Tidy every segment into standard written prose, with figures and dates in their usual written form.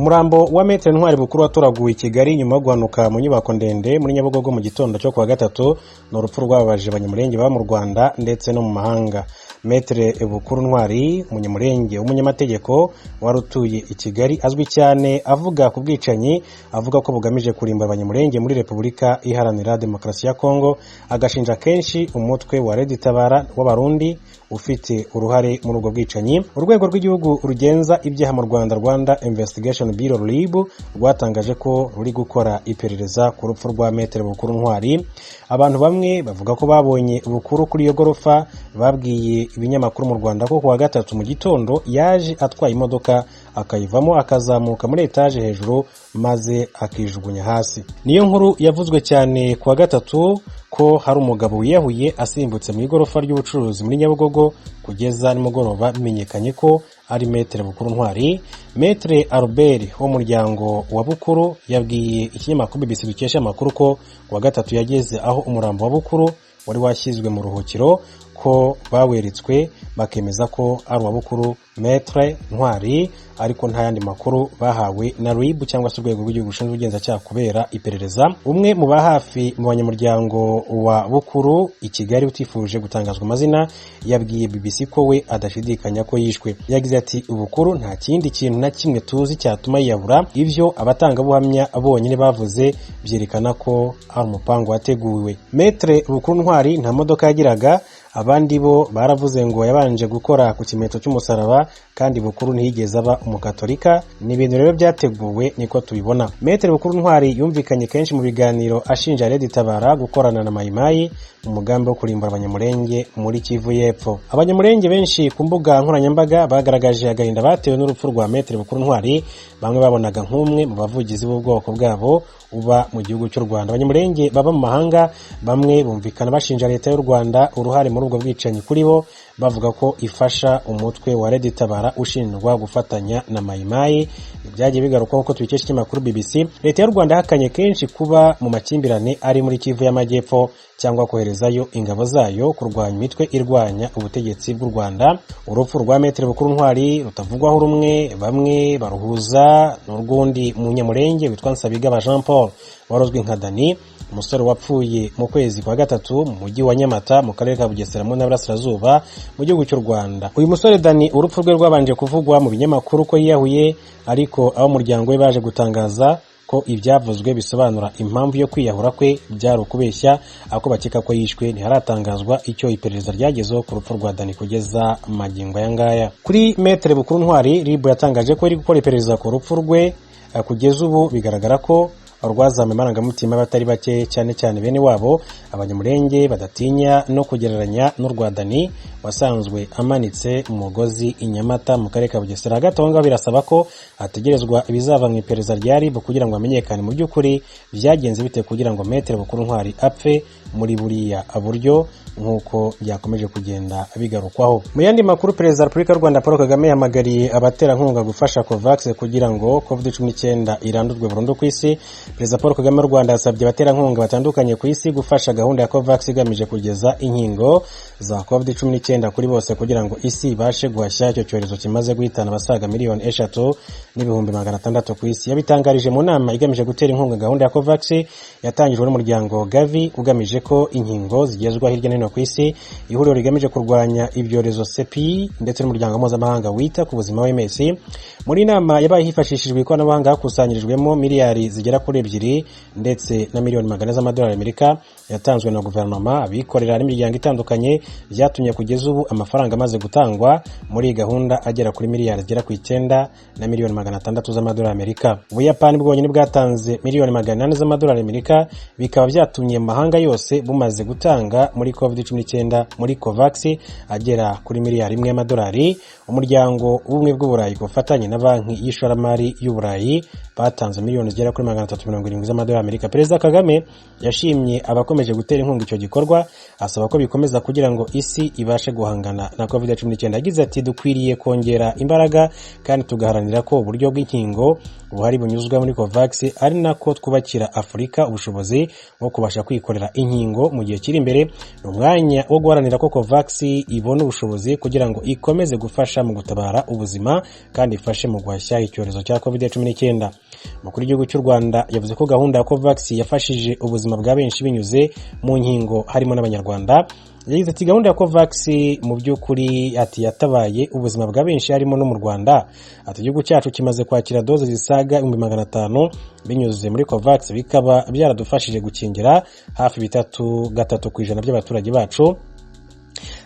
Umurambo wa Maître Ntwari Bukuru watoraguwe i Kigali nyuma yo guhanuka mu nyubako ndende muri Nyabugogo mu gitondo cyo kuwa gatatu no urupfu rwababaje abanyamurenge baba mu Rwanda ndetse no mu mahanga. Maître Bukuru Ntwari, umunyamurenge w'umunyamategeko warutuye i Kigali, azwi cyane avuga ku bwicanyi avuga ko bugamije kurimba abanyamurenge muri Repubulika Iharanira Demokarasi ya Kongo, agashinja kenshi umutwe wa Tabara w'Abarundi ufite uruhare muri ubwo bwicanyi. Urwego rw'igihugu rugenza ibyaha mu Rwanda, Rwanda Investigation Bureau RIB, rwatangaje ko ruri gukora iperereza ku rupfu rwa Maître Bukuru Ntwari. Abantu bamwe bavuga ko babonye Bukuru kuri iyo gorofa, babwiye ibinyamakuru mu Rwanda ko kuwa gatatu mu gitondo yaje atwaye imodoka akayivamo akazamuka muri etaje hejuru maze akijugunya hasi. Niyo nkuru yavuzwe cyane kuwa gatatu ko hari umugabo wiyahuye asimbutse mu igorofa ry'ubucuruzi muri Nyabugogo, kugeza nimugoroba bimenyekanye ko ari Maître Bukuru Ntwari. Maître Albert wo Muryango wa Bukuru yabwiye ikinyamakuru BBC bikesha amakuru ko kuwa gatatu yageze aho umurambo wa Bukuru wari washyizwe mu ruhukiro, ko baweretswe bakemeza ko ari uwa Bukuru Maître Ntwari, ariko nta yandi makuru bahawe na RIB cyangwa se urwego rw'igihugu rushinzwe ubugenzacyaha kubera iperereza. Umwe mu bahafi mu banyamuryango wa Bukuru i Kigali utifuje gutangazwa amazina yabwiye BBC ko we adashidikanya ko yishwe. Yagize ati Bukuru nta kindi kintu na kimwe tuzi cyatuma yiyahura, ivyo abatangabuhamya bonyine bavuze byerekana ko ari umupango wateguwe. Maître Bukuru Ntwari nta modoka yagiraga, abandi bo baravuze ngo yabanje gukora ku kimenyetso cy'umusaraba, kandi Bukuru ntiyigeze aba umukatolika. Ni ibintu rero byateguwe niko tubibona. Maître Bukuru Ntwari yumvikanye kenshi mu biganiro ashinja Tabara gukorana na Mayimayi mu mugambi wo kurimbura abanyamurenge muri Kivu y'Epfo. Abanyamurenge benshi ku mbuga nkoranyambaga bagaragaje agahinda batewe n'urupfu rwa Maître Bukuru Ntwari, bamwe babonaga nk'umwe mu bavugizi b'ubwoko bwabo uba mu gihugu cy'u Rwanda. Abanyamurenge baba mu mahanga bamwe bumvikana bashinja leta y'u Rwanda uruhare muri ubwo bwicanyi kuri bo, bavuga ko ifasha umutwe wa Tabara ushinjwa gufatanya na Mayimayi. Byagiye bigarukaho ko tubikesha ikinyamakuru BBC. Leta y'u Rwanda hakanye kenshi kuba mu makimbirane ari muri Kivu y'Amajyepfo cyangwa koherezayo ingabo zayo kurwanya imitwe irwanya ubutegetsi bw'u Rwanda. Urupfu rwa Maître Bukuru Ntwari rutavugwaho rumwe, bamwe baruhuza n'urwundi munyamurenge witwa Nsabigaba Jean Paul warozwe nka Dani, umusore wapfuye mu kwezi kwa gatatu mu mujyi wa Nyamata mu karere ka Bugesera mu Burasirazuba mu gihugu cy'u Rwanda. Uyu musore Dani urupfu rwe rwabanje kuvugwa mu binyamakuru ko yiyahuye, ariko abo muryango we baje gutangaza ko ibyavuzwe bisobanura impamvu yo kwiyahura kwe byari ukubeshya, ako bakeka ko yishwe. Ntiharatangazwa icyo iperereza ryagezeho ku rupfu rwa Dani kugeza magingo aya ngaya. Kuri Maître Bukuru Ntwari, RIB yatangaje ko iri gukora iperereza ku rupfu rwe. Kugeza ubu bigaragara ko rwazamye amarangamutima batari bake, cyane cyane bene wabo abanyamurenge badatinya no kugereranya n'urwa Dani wasanzwe amanitse umugozi i Nyamata mu karere ka Bugesera. Hagati aho ngaho birasaba ko hategerezwa ibizava mu iperereza rya RIB kugira ngo hamenyekane mu by'ukuri byagenze bite kugira ngo Maître Bukuru Ntwari apfe muri buriya buryo nk'uko byakomeje kugenda bigarukwaho. Mu yandi makuru, Perezida wa Repubulika y'u Rwanda Paul Kagame yahamagariye abaterankunga gufasha COVAX kugira ngo COVID-19 irandurwe burundu ku isi. Perezida Paul Kagame w'u Rwanda yasabye abaterankunga batandukanye ku isi gufasha gahunda ya COVAX igamije kugeza inkingo za COVID-19 kuri bose kugira ngo isi ibashe guhashya icyo cyorezo kimaze guhitana abasaga miliyoni 3,600,000 ku isi. Yabitangarije mu nama igamije gutera inkunga gahunda ya COVAX yatangijwe n'umuryango Gavi ugamije ko inkingo zigezwa hirya no hino ku isi. Ihuriro rigamije kurwanya ibyorezo CEPI ndetse n'umuryango mpuzamahanga wita ku buzima WMS. Muri nama yabaye hifashishijwe ikoranabuhanga hakusanyirijwemo miliyari zigera kuri 2 ndetse na miliyoni 400 z'amadolari Amerika yatanzwe na guverinoma, abikorera n'imiryango itandukanye, byatumye kugeza ubu amafaranga amaze gutangwa muri gahunda agera kuri miliyari zigera ku 9 na miliyoni 600 z'amadolari Amerika. Ubuyapani bwonyine bwatanze miliyoni 800 z'amadolari Amerika, bikaba byatumye amahanga yose bumaze gutanga muri COVID-19 muri COVAX agera kuri miliyari 1 y'amadolari. Umuryango w'ubumwe bw'Uburayi gufatanye na banki y'ishoramari y'Uburayi batanze miliyoni zigera kuri 370 z'amadolari Amerika. Perezida Kagame yashimye abakomeje gutera inkunga icyo gikorwa, asaba ko bikomeza kugira ngo isi ibashe guhangana na COVID-19. Yagize ati dukwiriye kongera imbaraga kandi tugaharanira ko uburyo bw'inkingo ubuhari bunyuzwa muri COVAX ari nako twubakira Afurika ubushobozi bwo kubasha kwikorera inkingo mu gihe kiri imbere. Umwanya wo guharanira ko COVAX ibona ubushobozi kugira ngo ikomeze gufasha mu gutabara ubuzima kandi ifashe mu guhashya icyorezo cya COVID-19. Umukuru w'igihugu cy'u Rwanda yavuze ko gahunda ya COVAX yafashije ubuzima bwa benshi binyuze mu nkingo harimo n'abanyarwanda. Yagize ati gahunda ya COVAX mu by'ukuri ati yatabaye ubuzima bwa benshi harimo no mu Rwanda. Ati igihugu cyacu kimaze kwakira doze zisaga 500 binyuze muri COVAX, bikaba byaradufashije gukingira hafi 3% by'abaturage bacu.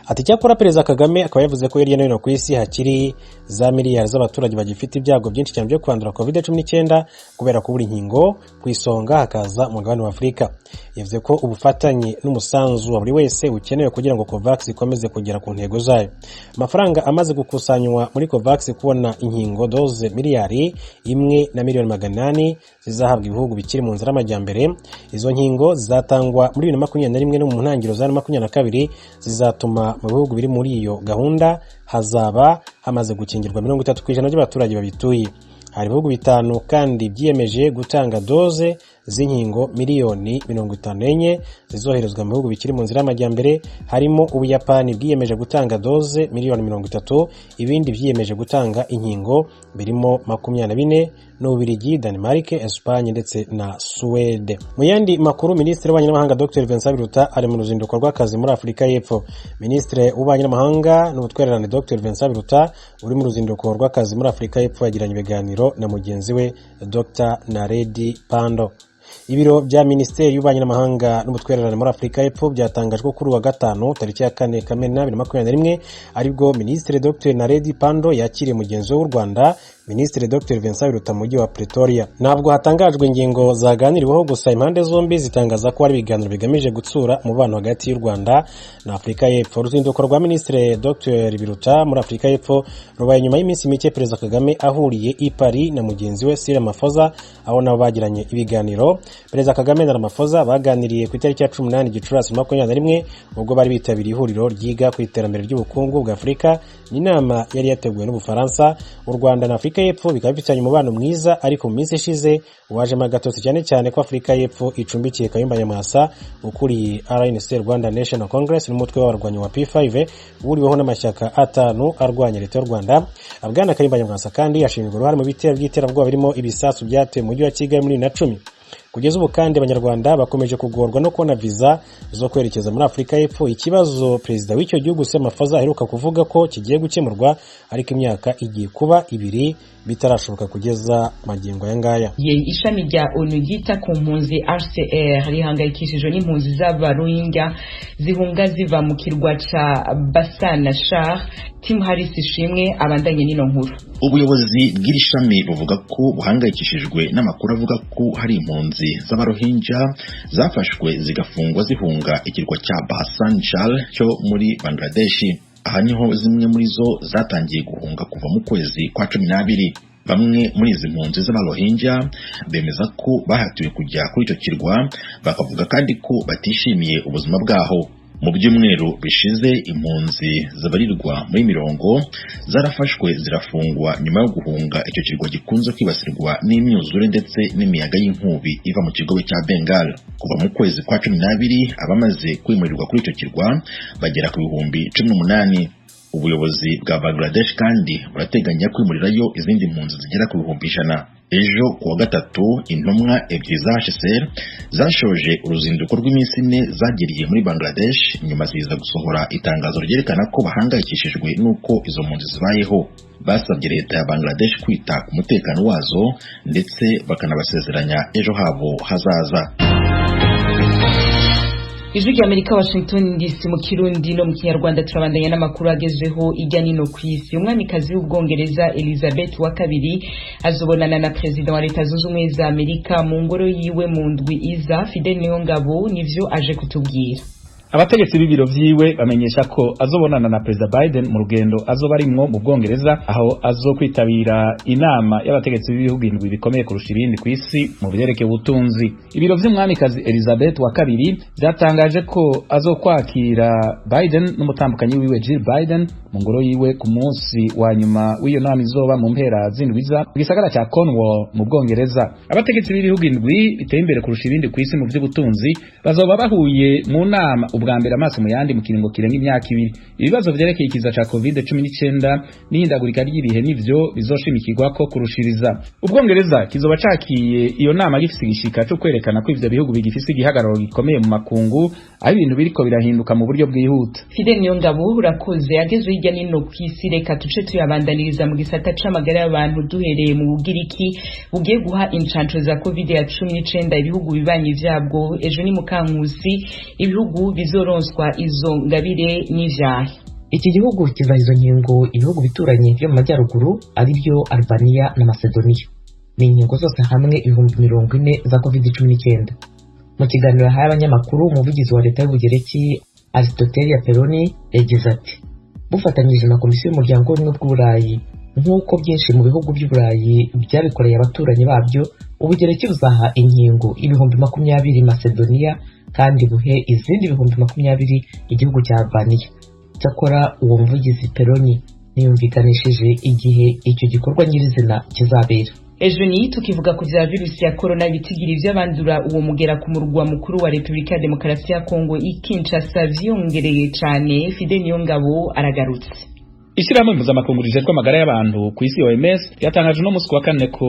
Ati cyakora Perezida Kagame akaba yavuze ko hirya no hino ku isi hakiri za miliyari z'abaturage bagifite ibyago byinshi cyane byo kwandura COVID-19 kubera kubura inkingo, ku isonga hakaza umugabane wa Afurika. Yavuze ko ubufatanye n'umusanzu wa buri wese ukenewe kugira ngo COVAX ikomeze kugera ku ntego zayo. Amafaranga amaze gukusanywa muri COVAX kubona inkingo doze miliyari 1,800,000 zizahabwa ibihugu bikiri mu nzira y'amajyambere. Izo nkingo zizatangwa muri 2021 no mu ntangiriro za 2022 zizatuma mu bihugu biri muri iyo gahunda hazaba hamaze gukingirwa 30% by'abaturage babituye. Hari ibihugu 5 kandi byiyemeje gutanga doze z'inkingo miliyoni 54 zizoherezwa mu bihugu bikiri mu nzira y'amajyambere, harimo Ubuyapani bwiyemeje gutanga doze miliyoni 30, ibindi byiyemeje gutanga inkingo birimo 24 n'Ububiligi, Denmark, Espagne ndetse na Suwede. Mu yandi makuru, Minisitiri w'Ububanyi n'Amahanga Dr Vincent Biruta ari mu ruzinduko rw'akazi muri Afurika y'Epfo. Minisitiri w'Ububanyi n'Amahanga n'Ubutwererane Dr Vincent Biruta uri mu ruzinduko rw'akazi muri Afurika y'Epfo yagiranye ibiganiro na mugenzi we Dr Naredi Pandor. Ibiro bya Minisiteri y'Ububanyi n'Amahanga n'Ubutwererane muri Afurika y'Epfo byatangajwe kuri wa gatanu tariki ya 4 Kamena 2021 aribwo Minisitiri Dr Naredi Pandor yakiriye mugenzi w'u Rwanda Minisitiri Dr Vincent Biruta mu mujyi wa Pretoria. Ntabwo hatangajwe ingingo zaganiriweho, gusa impande zombi zitangaza ko ari ibiganiro bigamije gutsura umubano hagati y'u Rwanda na Afurika y'Epfo. Uruzinduko rwa Minisitiri Dr Biruta muri Afurika y'Epfo rubaye nyuma y'iminsi mike Perezida Kagame ahuriye i Paris na mugenzi we Cyril Ramaphosa, aho nabo bagiranye ibiganiro. Perezida Kagame na Ramaphosa baganiriye ku itariki ya 18 Gicurasi 2021 ubwo bari bitabiriye ihuriro ryiga ku iterambere ry'ubukungu bwa Afurika. Ni inama yari yateguwe n'Ubufaransa. U Rwanda na Afurika y'Epfo bikaba bifitanye umubano mwiza, ariko mu minsi ishize waje magatotsi cyane ko Afurika y'Epfo icumbikiye Kayumba Nyamwasa ukuriye RNC Rwanda National Congress n'umutwe w'abarwanyi wa P5 uriweho n'amashyaka 5 arwanya leta y'u Rwanda. Bwana Kayumba Nyamwasa kandi yashinjwe uruhare mu bitero by'iterabwoba birimo ibisasu byateye mu mujyi wa Kigali muri 2010. Kugeza ubu kandi Abanyarwanda bakomeje kugorwa no kubona viza zo kwerekeza muri Afurika y'Epfo, ikibazo Perezida w'icyo gihugu Cyril Ramaphosa aheruka kuvuga ko kigiye gukemurwa, ariko imyaka igiye kuba 2 bitarashoboka kugeza magingo aya ngaya. Ishami rya ONU ryita ku mpunzi HCR rihangayikishijwe n'impunzi z'Abarohingya zihunga ziva mu kirwa ca Basana Shah. Tim Harris ishimwe abandanye n'ino nkuru. Ubuyobozi bw'iri shami buvuga ko buhangayikishijwe n'amakuru avuga ko hari impunzi z'Abarohingya zafashwe zigafungwa zihunga ikirwa cya Basan Char cyo muri Bangladesh. Aha niho zimwe muri zo zatangiye guhunga kuva mu kwezi kwa 12. Bamwe muri izi mpunzi z'Abarohingya bemeza ko bahatiwe kujya kuri icyo kirwa, bakavuga kandi ko batishimiye ubuzima bwaho. Mu byumweru bishize impunzi zabarirwa muri 100 zarafashwe zirafungwa nyuma yo guhunga icyo kirwa gikunze kwibasirwa n'imyuzure ndetse n'imiyaga y'inkubi iva mu kigobe cya Bengal. Kuva mu kwezi kwa 12 abamaze kwimurirwa kuri icyo kirwa bagera ku 18,000. Ubuyobozi bwa Bangladesh kandi burateganya kwimurirayo izindi mpunzi zigera ku 100,000. Ejo kuwa gatatu intumwa ebyiri za HCR zashoje uruzinduko rw'iminsi 4 zagiriye muri Bangladesh, nyuma ziza gusohora itangazo ryerekana ko bahangayikishijwe n'uko izo mpunzi zibayeho. Basabye leta ya Bangladesh kwita ku mutekano wazo ndetse bakanabasezeranya ejo habo hazaza. Ijwi ry'Amerika, Washington DC mu Kirundi no mu Kinyarwanda. Turabandanya n'amakuru agezweho ijya nino ku isi. Umwamikazi w'Ubwongereza Elizabeth wa kabiri azobonana na Perezida wa Leta Zunze Ubumwe za Amerika mu ngoro yiwe mu ndwi iza. Fidel Niyongabo nivyo aje kutubwira. abategetsi b'ibiro vyiwe bamenyesha ko azobonana na President Biden mu rugendo azoba arimwo mu Bwongereza, aho azokwitabira inama y'abategetsi b'ibihugu indwi bikomeye kurusha ibindi ku isi mu vyerekeye ubutunzi. Ibiro vy'umwamikazi Elizabeth wa kabiri vyatangaje ko azokwakira Biden n'umutambukanyi wiwe Jill Biden mu ngoro yiwe ku munsi wa nyuma w'iyo nama izoba mu mpera z'indwiza mu gisagara ca Cornwall mu Bwongereza. Abategetsi b'ibihugu indwi biteye imbere kurusha ibindi ku isi mu vy'ubutunzi bazoba bahuye mu nama ubwa mbere amaso mu yandi mu kiringo kirenga imyaka 2. Ibibazo vyerekeye ikiza ca COVID-19 n'ihindagurika ry'ibihe nivyo bizoshimikirwa ko kurushiriza. Ubwongereza kizoba cakiye iyo nama gifise igishika cyo kwerekana ko ivyo bihugu bigifise igihagararo gikomeye mu makungu, aho ibintu biriko birahinduka mu buryo bwihuta. Fidel Niyongabo urakoze. Ageze hirya nino kw'isi, reka tuce tuyabandaniriza mu gisata c'amagara y'abantu duhereye mu Bugiriki bugiye guha incanco za COVID-19 ibihugu bibanyi vyabwo. Ejo ni Mukankusi ibihugu bizoronswa izo ngabire n'ivyahe. Iki gihugu kizaha izo nkingo ibihugu bituranye byo mu majyaruguru ari byo Albania na Macedonia. Ni inkingo zose hamwe 40,000 za COVID-19. Mu kiganiro yahaye abanyamakuru, umuvugizi wa leta y'Ubugereki Aristotelia Peroni yagize ati, bufatanyije na komisiyo y'umuryango w'ubumwe bw'Uburayi nk'uko byinshi mu bihugu by'Uburayi byabikoreye abaturanyi babyo, Ubugereki buzaha inkingo 20,000 Macedonia kandi buhe izindi 20,000 igihugu cya Albania. Cyakora uwo muvugizi Peroni niyumvikanishije igihe icyo gikorwa nyirizina kizabera. Ejo ni tukivuga ku vya virusi ya corona bitigira ivy'abandura uwo mugera ku murwa mukuru wa Republika ya Demokarasi ya Kongo Kinshasa vyongereye cane. Fidel Niyongabo aragarutse. Ishirahamwe mpuzamakungu rijejwe amagara y'abantu ku isi OMS yatangaje no musi wa kane ko